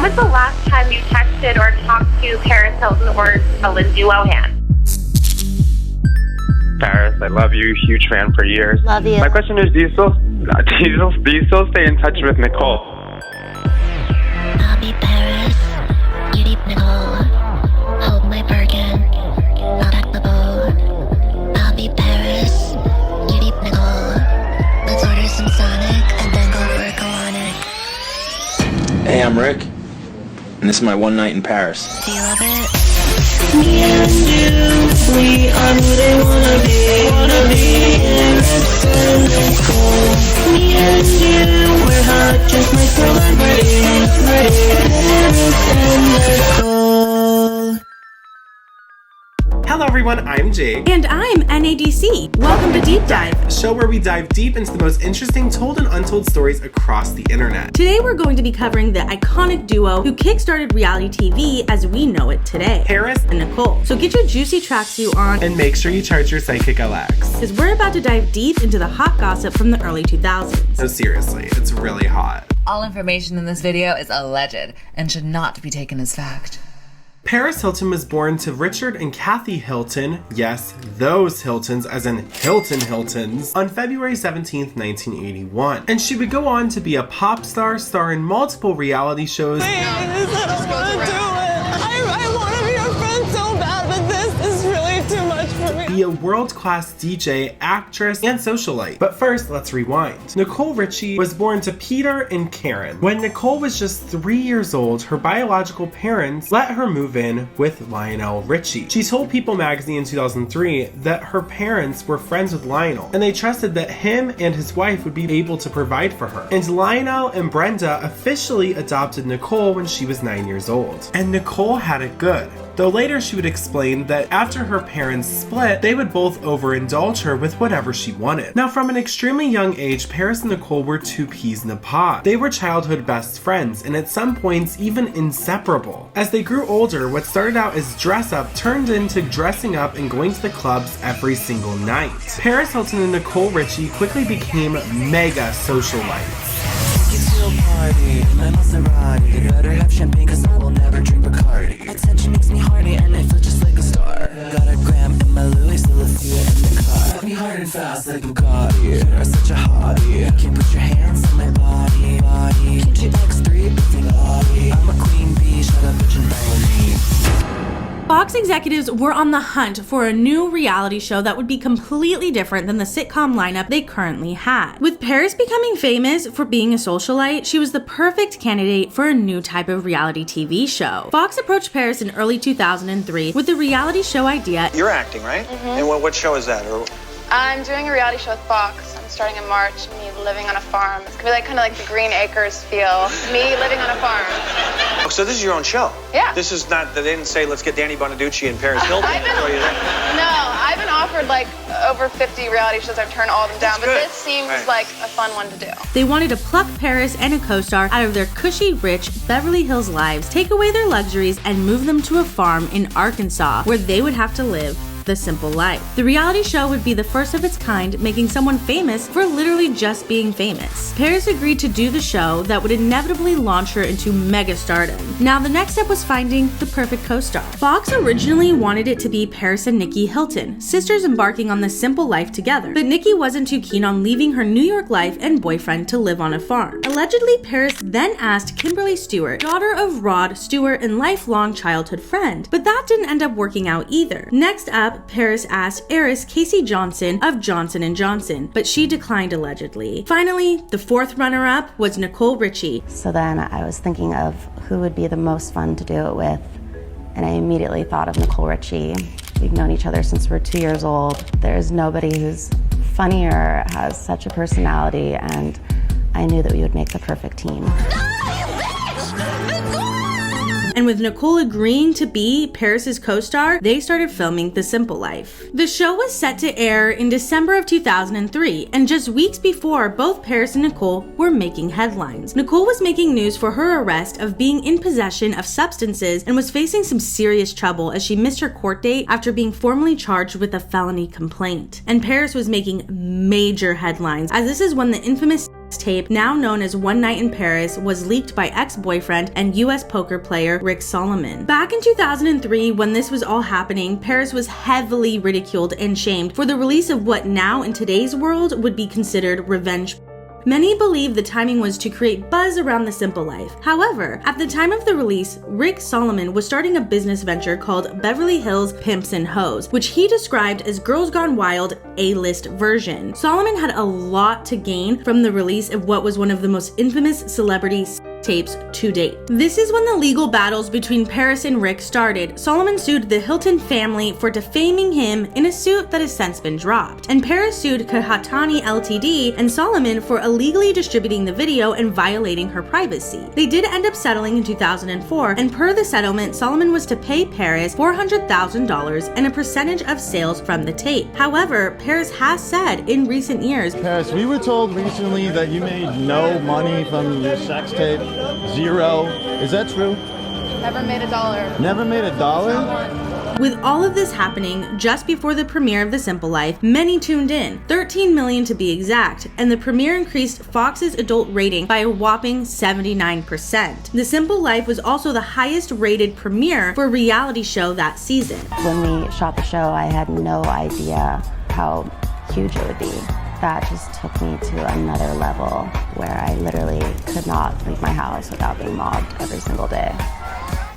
was the last time you texted or talked to Paris Hilton or a Lindsay Lohan? Paris, I love you. Huge fan for years. Love you. My question is, do you still stay in touch with Nicole? I'll be Paris. You deep Nicole. Hold my Birkin. Not at the bowl. I'll be Paris. You deep Nicole. Let's order some Sonic and then go for a colonic. Hey, I'm Rick, and this is my one night in Paris. Do you love it? Me and you, we are who they wanna be Paris and Nicole. Me and you, we're hot just like celebrity, Paris and Nicole. Hello everyone, I'm Jake. And I'm NADC. Welcome to Deep Dive, a show where we dive deep into the most interesting told and untold stories across the internet. Today we're going to be covering the iconic duo who kickstarted reality TV as we know it today, Paris and Nicole. So get your juicy tracksuit on and make sure you charge your Psychic LX. because we're about to dive deep into the hot gossip from the early 2000s. No, seriously, it's really hot. All information in this video is alleged and should not be taken as fact. Paris Hilton was born to Richard and Kathy Hilton, yes, those Hiltons, as in Hilton Hiltons, on February 17th, 1981. And she would go on to be a pop star in multiple reality shows. I don't wanna do it. I wanna be your friend so bad, but this is really too much for me. Be a world-class DJ, actress, and socialite. But first, let's rewind. Nicole Richie was born to Peter and Karen. When Nicole was just 3 years old, her biological parents let her move in with Lionel Richie. She told People magazine in 2003 that her parents were friends with Lionel, and they trusted that him and his wife would be able to provide for her. And Lionel and Brenda officially adopted Nicole when she was 9 years old. And Nicole had it good. Though later she would explain that after her parents split, they would both overindulge her with whatever she wanted. Now, from an extremely young age, Paris and Nicole were two peas in a pod. They were childhood best friends, and at some points even inseparable. As they grew older, what started out as dress up turned into dressing up and going to the clubs every single night. Paris Hilton and Nicole Richie quickly became mega socialites. Party, my Maserati. You better have champagne cause I will never drink Bacardi. Attention makes me hardy and I feel just like a star. Got a gram in my Louis, still a few in the car. Fuck me hard and fast like Bugatti. You're such a hottie. Can't put your hands on my body. Can't you X3 with me body? I'm a queen bee, shut up bitch and follow me. Fox executives were on the hunt for a new reality show that would be completely different than the sitcom lineup they currently had. With Paris becoming famous for being a socialite, she was the perfect candidate for a new type of reality TV show. Fox approached Paris in early 2003 with the reality show idea. You're acting, right? Mm-hmm. And what show is that? I'm doing a reality show with Fox. I'm starting in March. Me living on a farm. It's gonna be like kind of like the Green Acres feel. Me living on a farm. Oh, so this is your own show? Yeah. This is not. They didn't say let's get Danny Bonaducci and Paris Hilton. I've been offered like over 50 reality shows. I've turned all of them down, but this seems like a fun one to do. They wanted to pluck Paris and a co-star out of their cushy, rich Beverly Hills lives, take away their luxuries, and move them to a farm in Arkansas where they would have to live the simple life. The reality show would be the first of its kind, making someone famous for literally just being famous. Paris agreed to do the show that would inevitably launch her into mega stardom. Now the next step was finding the perfect co-star. Fox originally wanted it to be Paris and Nicky Hilton, sisters embarking on this simple life together, but Nicky wasn't too keen on leaving her New York life and boyfriend to live on a farm. Allegedly, Paris then asked Kimberly Stewart, daughter of Rod Stewart and lifelong childhood friend, but that didn't end up working out either. Next up, Paris asked heiress Casey Johnson of Johnson & Johnson, but she declined allegedly. Finally, the fourth runner-up was Nicole Richie. So then I was thinking of who would be the most fun to do it with, and I immediately thought of Nicole Richie. We've known each other since we're 2 years old. There's nobody who's funnier, has such a personality, and I knew that we would make the perfect team. And with Nicole agreeing to be Paris's co-star, they started filming The Simple Life. The show was set to air in December of 2003, and just weeks before, both Paris and Nicole were making headlines. Nicole was making news for her arrest of being in possession of substances and was facing some serious trouble as she missed her court date after being formally charged with a felony complaint. And Paris was making major headlines, as this is when the infamous tape, now known as One Night in Paris, was leaked by ex-boyfriend and US poker player Rick Salomon. Back in 2003, when this was all happening, Paris was heavily ridiculed and shamed for the release of what now in today's world would be considered revenge. Many believe the timing was to create buzz around The Simple Life. However, at the time of the release, Rick Salomon was starting a business venture called Beverly Hills Pimps and Hoes, which he described as Girls Gone Wild A-list version. Salomon had a lot to gain from the release of what was one of the most infamous celebrity tapes to date. This is when the legal battles between Paris and Rick started. Salomon sued the Hilton family for defaming him in a suit that has since been dropped. And Paris sued Kahatani Ltd and Salomon for illegally distributing the video and violating her privacy. They did end up settling in 2004, and per the settlement, Salomon was to pay Paris $400,000 and a percentage of sales from the tape. However, Paris has said in recent years, Paris, we were told recently that you made no money from your sex tape. Zero. Is that true? Never made $1. Never made $1? With all of this happening just before the premiere of The Simple Life, many tuned in, 13 million to be exact, and the premiere increased Fox's adult rating by a whopping 79%. The Simple Life was also the highest rated premiere for a reality show that season. When we shot the show, I had no idea how huge it would be. That just took me to another level where I literally could not leave my house without being mobbed every single day.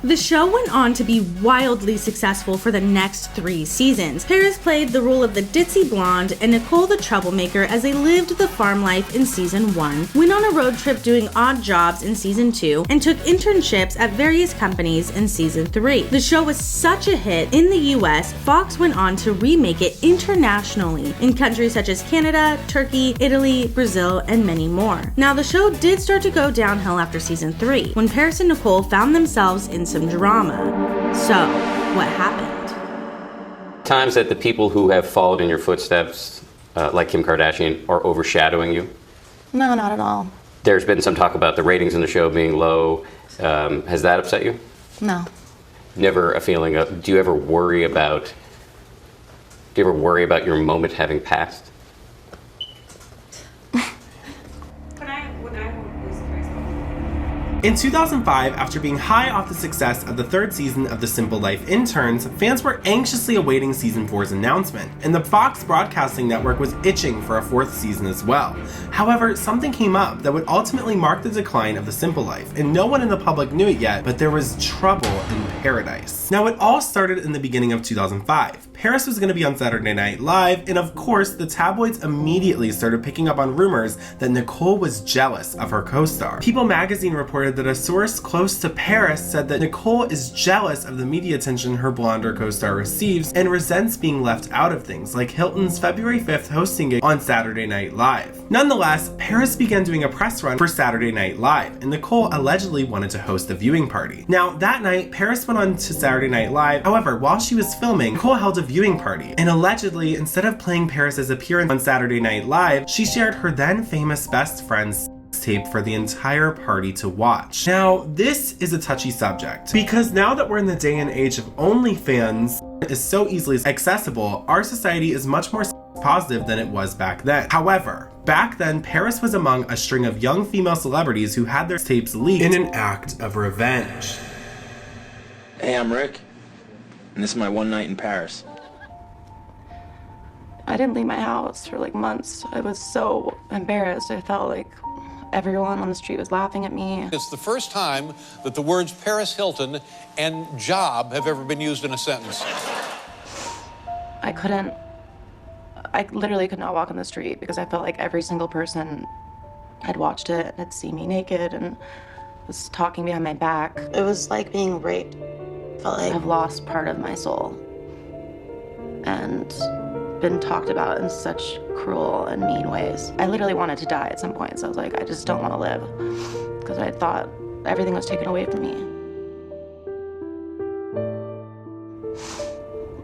The show went on to be wildly successful for the next 3 seasons. Paris played the role of the ditzy blonde and Nicole the troublemaker as they lived the farm life in season 1, went on a road trip doing odd jobs in season 2, and took internships at various companies in season 3. The show was such a hit in the US, Fox went on to remake it internationally in countries such as Canada, Turkey, Italy, Brazil, and many more. Now, the show did start to go downhill after season 3, when Paris and Nicole found themselves in some drama. So, what happened? Times that the people who have followed in your footsteps, like Kim Kardashian, are overshadowing you? No, not at all. There's been some talk about the ratings in the show being low. Has that upset you? No. Never a feeling of, do you ever worry about your moment having passed? In 2005, after being high off the success of the 3rd season of The Simple Life Interns, fans were anxiously awaiting season 4's announcement, and the Fox Broadcasting Network was itching for a 4th season as well. However, something came up that would ultimately mark the decline of The Simple Life, and no one in the public knew it yet, but there was trouble in paradise. Now, it all started in the beginning of 2005. Paris was going to be on Saturday Night Live, and of course, the tabloids immediately started picking up on rumors that Nicole was jealous of her co-star. People magazine reported that a source close to Paris said that Nicole is jealous of the media attention her blonder co-star receives and resents being left out of things, like Hilton's February 5th hosting gig on Saturday Night Live. Nonetheless, Paris began doing a press run for Saturday Night Live, and Nicole allegedly wanted to host a viewing party. Now, that night, Paris went on to Saturday Night Live. However, while she was filming, Nicole held a viewing party, and allegedly, instead of playing Paris's appearance on Saturday Night Live, she shared her then famous best friend's tape for the entire party to watch. Now, this is a touchy subject, because now that we're in the day and age of OnlyFans is so easily accessible, our society is much more positive than it was back then. However, back then, Paris was among a string of young female celebrities who had their tapes leaked in an act of revenge. Hey, I'm Rick, and this is my one night in Paris. I didn't leave my house for like months. I was so embarrassed. I felt like everyone on the street was laughing at me. It's the first time that the words Paris Hilton and job have ever been used in a sentence. I literally could not walk on the street because I felt like every single person had watched it, had seen me naked, and was talking behind my back. It was like being raped. I felt like I've lost part of my soul and been talked about in such cruel and mean ways. I literally wanted to die at some point, so I was like, I just don't want to live, because I thought everything was taken away from me.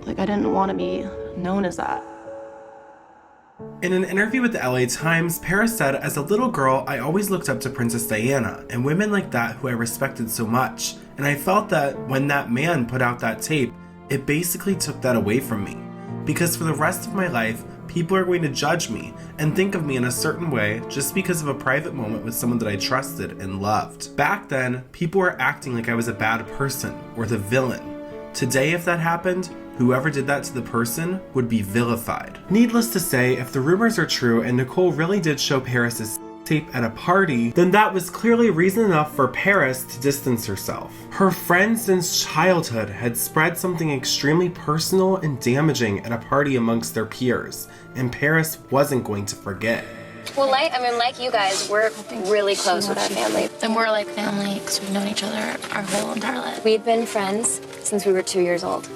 Like, I didn't want to be known as that. In an interview with the LA Times, Paris said, "As a little girl, I always looked up to Princess Diana and women like that who I respected so much. And I felt that when that man put out that tape, it basically took that away from me. Because for the rest of my life, people are going to judge me and think of me in a certain way just because of a private moment with someone that I trusted and loved. Back then, people were acting like I was a bad person or the villain. Today, if that happened, whoever did that to the person would be vilified. Needless to say, if the rumors are true and Nicole really did show Paris's tape at a party, then that was clearly reason enough for Paris to distance herself. Her friend since childhood had spread something extremely personal and damaging at a party amongst their peers, and Paris wasn't going to forget. Well, like you guys, we're really close with our family. And we're like family because we've known each other our whole entire life. We've been friends since we were 2 years old.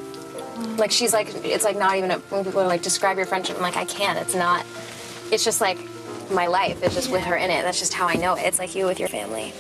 Like, she's like, it's like not even, when people are like, describe your friendship, I'm like, I can't, it's not, it's just like my life, it's just with her in it, that's just how I know it. It's like you with your family.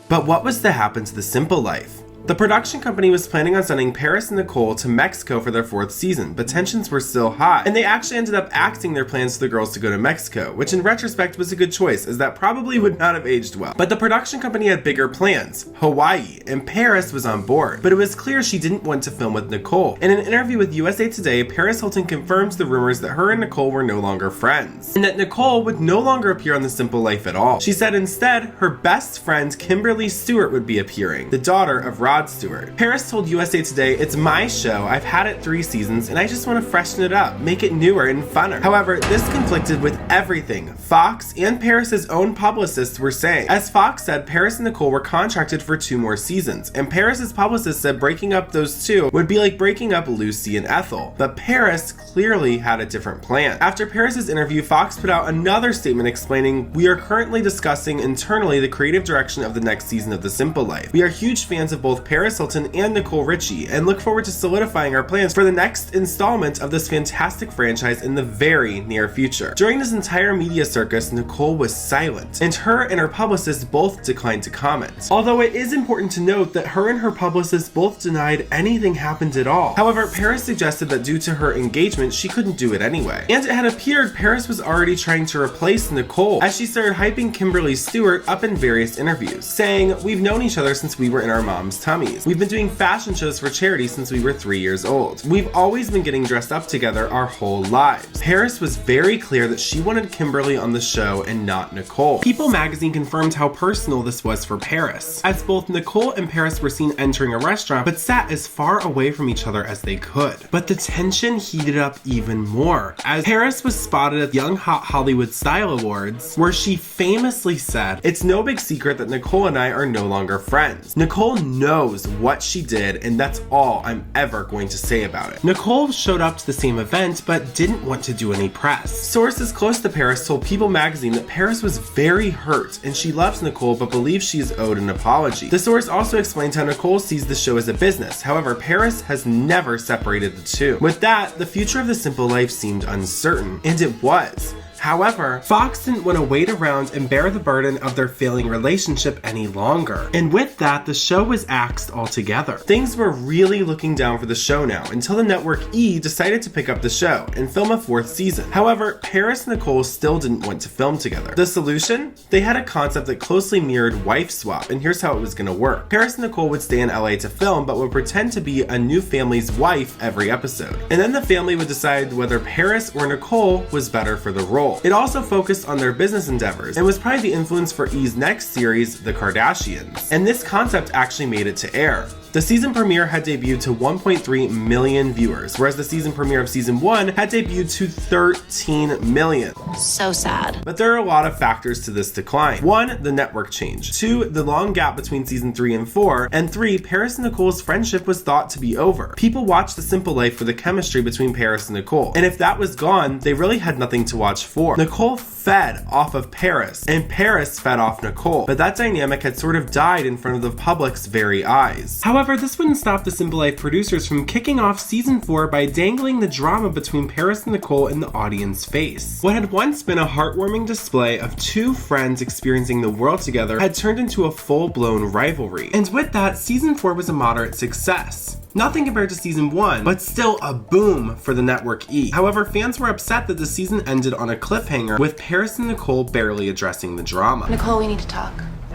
But what was to happen to the Simple Life? The production company was planning on sending Paris and Nicole to Mexico for their 4th season, but tensions were still high, and they actually ended up axing their plans for the girls to go to Mexico, which in retrospect was a good choice, as that probably would not have aged well. But the production company had bigger plans, Hawaii, and Paris was on board, but it was clear she didn't want to film with Nicole. In an interview with USA Today, Paris Hilton confirms the rumors that her and Nicole were no longer friends, and that Nicole would no longer appear on The Simple Life at all. She said instead, her best friend Kimberly Stewart would be appearing, the daughter of Rod Stewart. Paris told USA Today, "It's my show, I've had it 3 seasons, and I just want to freshen it up, make it newer and funner." However, this conflicted with everything Fox and Paris's own publicists were saying. As Fox said, Paris and Nicole were contracted for 2 more seasons, and Paris's publicist said breaking up those 2 would be like breaking up Lucy and Ethel. But Paris clearly had a different plan. After Paris's interview, Fox put out another statement explaining, "We are currently discussing internally the creative direction of the next season of The Simple Life. We are huge fans of both Paris Hilton and Nicole Richie, and look forward to solidifying our plans for the next installment of this fantastic franchise in the very near future." During this entire media circus, Nicole was silent, and her publicist both declined to comment. Although it is important to note that her and her publicist both denied anything happened at all. However, Paris suggested that due to her engagement, she couldn't do it anyway. And it had appeared Paris was already trying to replace Nicole, as she started hyping Kimberly Stewart up in various interviews, saying, "We've known each other since we were in our mom's tummies. We've been doing fashion shows for charity since we were 3 years old. We've always been getting dressed up together our whole lives." Paris was very clear that she wanted Kimberly on the show and not Nicole. People magazine confirmed how personal this was for Paris, as both Nicole and Paris were seen entering a restaurant but sat as far away from each other as they could. But the tension heated up even more, as Paris was spotted at the Young Hot Hollywood Style Awards, where she famously said, "It's no big secret that Nicole and I are no longer friends. Nicole knows what she did, and that's all I'm ever going to say about it." Nicole showed up to the same event but didn't want to do any press. Sources close to Paris told People magazine that Paris was very hurt and she loves Nicole but believes she is owed an apology. The source also explained how Nicole sees the show as a business. However, Paris has never separated the two. With that, the future of The Simple Life seemed uncertain, and it was. However, Fox didn't want to wait around and bear the burden of their failing relationship any longer. And with that, the show was axed altogether. Things were really looking down for the show now, until the network E decided to pick up the show and film a 4th season. However, Paris and Nicole still didn't want to film together. The solution? They had a concept that closely mirrored wife swap, and here's how it was going to work. Paris and Nicole would stay in LA to film, but would pretend to be a new family's wife every episode. And then the family would decide whether Paris or Nicole was better for the role. It also focused on their business endeavors and was probably the influence for E's next series, The Kardashians. And this concept actually made it to air. The season premiere had debuted to 1.3 million viewers, whereas the season premiere of season 1 had debuted to 13 million. So sad. But there are a lot of factors to this decline. 1, the network change. 2, the long gap between season 3 and 4. And 3, Paris and Nicole's friendship was thought to be over. People watched The Simple Life for the chemistry between Paris and Nicole. And if that was gone, they really had nothing to watch for. Nicole fed off of Paris, and Paris fed off Nicole. But that dynamic had sort of died in front of the public's very eyes. However, this wouldn't stop the Simple Life producers from kicking off season 4 by dangling the drama between Paris and Nicole in the audience's face. What had once been a heartwarming display of 2 friends experiencing the world together had turned into a full-blown rivalry. And with that, season 4 was a moderate success. Nothing compared to season 1, but still a boom for the network E. However, fans were upset that the season ended on a cliffhanger, with Paris and Nicole barely addressing the drama. Nicole, we need to talk.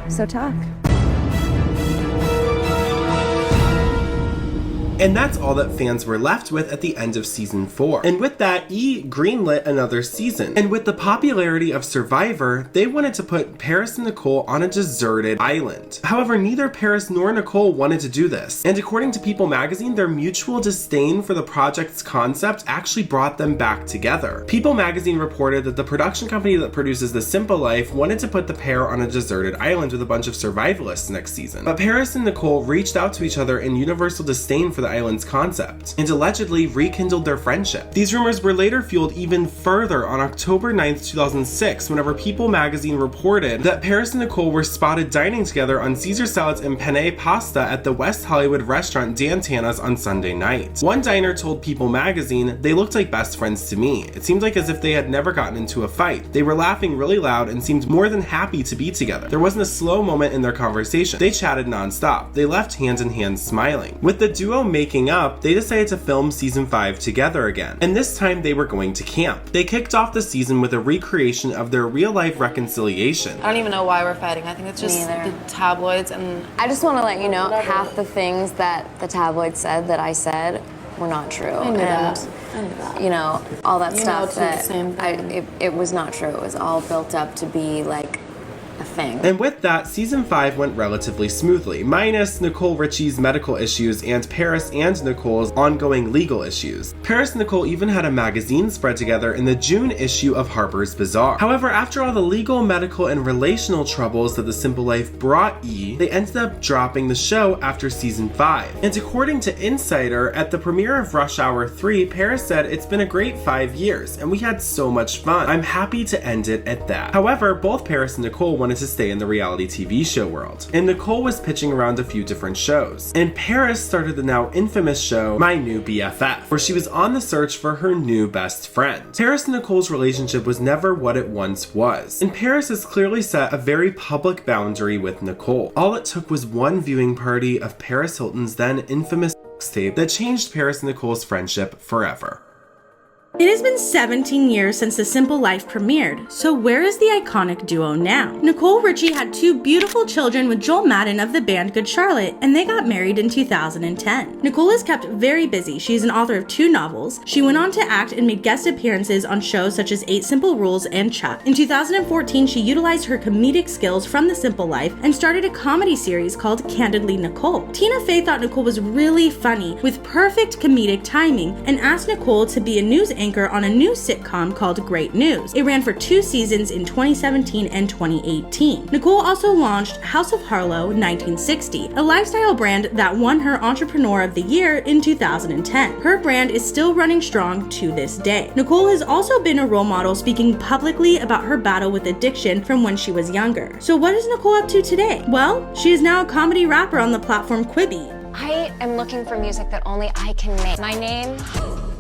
So talk. And that's all that fans were left with at the end of season 4. And with that, E! greenlit another season. And with the popularity of Survivor, they wanted to put Paris and Nicole on a deserted island. However, neither Paris nor Nicole wanted to do this. And according to People magazine, their mutual disdain for the project's concept actually brought them back together. People magazine reported that the production company that produces The Simple Life wanted to put the pair on a deserted island with a bunch of survivalists next season. But Paris and Nicole reached out to each other in universal disdain for the island's concept, and allegedly rekindled their friendship. These rumors were later fueled even further on October 9th, 2006, whenever People magazine reported that Paris and Nicole were spotted dining together on Caesar salads and penne pasta at the West Hollywood restaurant Dan Tana's on Sunday night. One diner told People magazine, "They looked like best friends to me. It seemed like as if they had never gotten into a fight. They were laughing really loud and seemed more than happy to be together. There wasn't a slow moment in their conversation. They chatted nonstop. They left hand in hand smiling." With the duo making up, they decided to film season 5 together again, and this time they were going to camp. They kicked off the season with a recreation of their real-life reconciliation. I don't even know why we're fighting. I think it's just the tabloids, and I just want to let you know half the things that the tabloids said that I said were not true. I knew that. You know, all that You stuff know, it's the same thing. it was not true. It was all built up to be like a thing. And with that, season 5 went relatively smoothly, minus Nicole Richie's medical issues and Paris and Nicole's ongoing legal issues. Paris and Nicole even had a magazine spread together in the June issue of Harper's Bazaar. However, after all the legal, medical, and relational troubles that The Simple Life brought E! They ended up dropping the show after season 5. And according to Insider, at the premiere of Rush Hour 3, Paris said, "It's been a great 5 years, and we had so much fun. I'm happy to end it at that." However, both Paris and Nicole wanted to stay in the reality TV show world, and Nicole was pitching around a few different shows. And Paris started the now infamous show My New BFF, where she was on the search for her new best friend. Paris and Nicole's relationship was never what it once was, and Paris has clearly set a very public boundary with Nicole. All it took was one viewing party of Paris Hilton's then infamous tape that changed Paris and Nicole's friendship forever. It has been 17 years since The Simple Life premiered, so where is the iconic duo now? Nicole Richie had 2 beautiful children with Joel Madden of the band Good Charlotte, and they got married in 2010. Nicole is kept very busy. She is an author of 2 novels. She went on to act and made guest appearances on shows such as 8 Simple Rules and Chuck. In 2014, she utilized her comedic skills from The Simple Life and started a comedy series called Candidly Nicole. Tina Fey thought Nicole was really funny, with perfect comedic timing, and asked Nicole to be a news anchor on a new sitcom called Great News. It ran for 2 seasons in 2017 and 2018. Nicole also launched House of Harlow 1960, a lifestyle brand that won her Entrepreneur of the Year in 2010. Her brand is still running strong to this day. Nicole has also been a role model, speaking publicly about her battle with addiction from when she was younger. So what is Nicole up to today? Well, she is now a comedy rapper on the platform Quibi. I am looking for music that only I can make. My name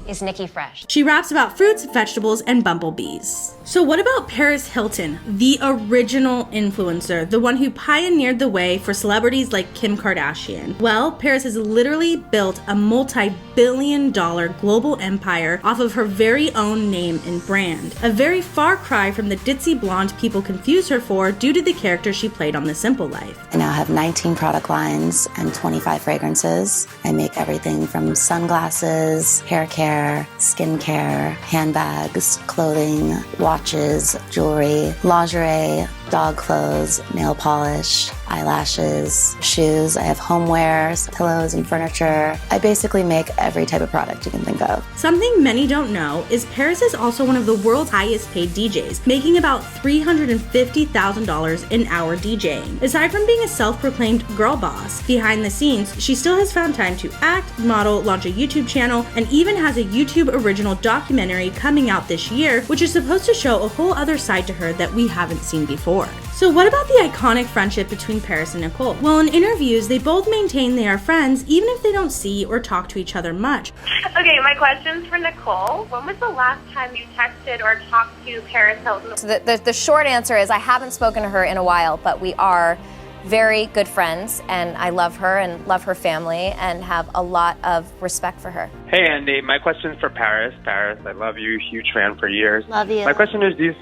is Nikki Fresh. She raps about fruits, vegetables, and bumblebees. So what about Paris Hilton, the original influencer, the one who pioneered the way for celebrities like Kim Kardashian? Well, Paris has literally built a multi-billion-dollar global empire off of her very own name and brand. A very far cry from the ditzy blonde people confuse her for due to the character she played on The Simple Life. I now have 19 product lines and 25 fragrances. I make everything from sunglasses, hair care, skincare, handbags, clothing, watches, jewelry, lingerie, dog clothes, nail polish, eyelashes, shoes. I have homewares, pillows, and furniture. I basically make every type of product you can think of. Something many don't know is Paris is also one of the world's highest paid DJs, making about $350,000 an hour DJing. Aside from being a self-proclaimed girl boss, behind the scenes, she still has found time to act, model, launch a YouTube channel, and even has a YouTube original documentary coming out this year, which is supposed to show a whole other side to her that we haven't seen before. So what about the iconic friendship between Paris and Nicole? Well, in interviews, they both maintain they are friends, even if they don't see or talk to each other much. Okay, my question's for Nicole. When was the last time you texted or talked to Paris Hilton? So the short answer is I haven't spoken to her in a while, but we are very good friends, and I love her and love her family and have a lot of respect for her. Hey, Andy. My question's for Paris. Paris, I love you. Huge fan for years. Love you. My question is, do you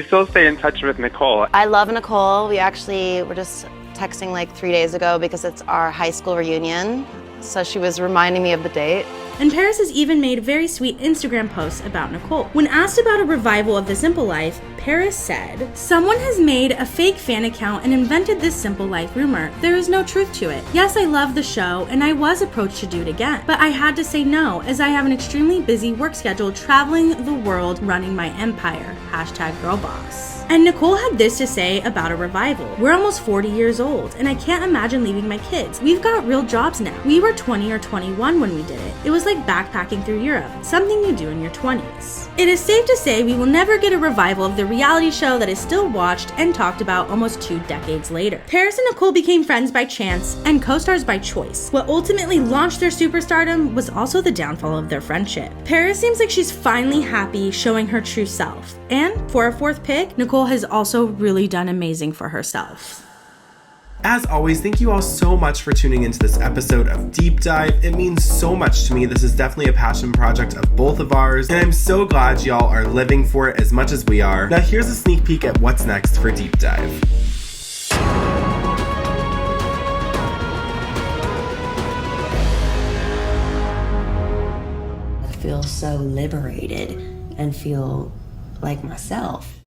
still stay in touch with Nicole? I love Nicole. We actually were just texting like 3 days ago because it's our high school reunion. So she was reminding me of the date. And Paris has even made very sweet Instagram posts about Nicole. When asked about a revival of The Simple Life, Paris said, "Someone has made a fake fan account and invented this Simple Life rumor. There is no truth to it. Yes, I love the show and I was approached to do it again, but I had to say no as I have an extremely busy work schedule traveling the world running my empire. #girlboss." And Nicole had this to say about a revival. "We're almost 40 years old, and I can't imagine leaving my kids. We've got real jobs now. We were 20 or 21 when we did it. It was like backpacking through Europe, something you do in your 20s. It is safe to say we will never get a revival of the reality show that is still watched and talked about almost 2 decades later." Paris and Nicole became friends by chance and co-stars by choice. What ultimately launched their superstardom was also the downfall of their friendship. Paris seems like she's finally happy, showing her true self. And for a 4th pick, Nicole has also really done amazing for herself. As always, thank you all so much for tuning into this episode of Deep Dive. It means so much to me. This is definitely a passion project of both of ours, and I'm so glad y'all are living for it as much as we are. Now here's a sneak peek at what's next for Deep Dive. I feel so liberated and feel like myself.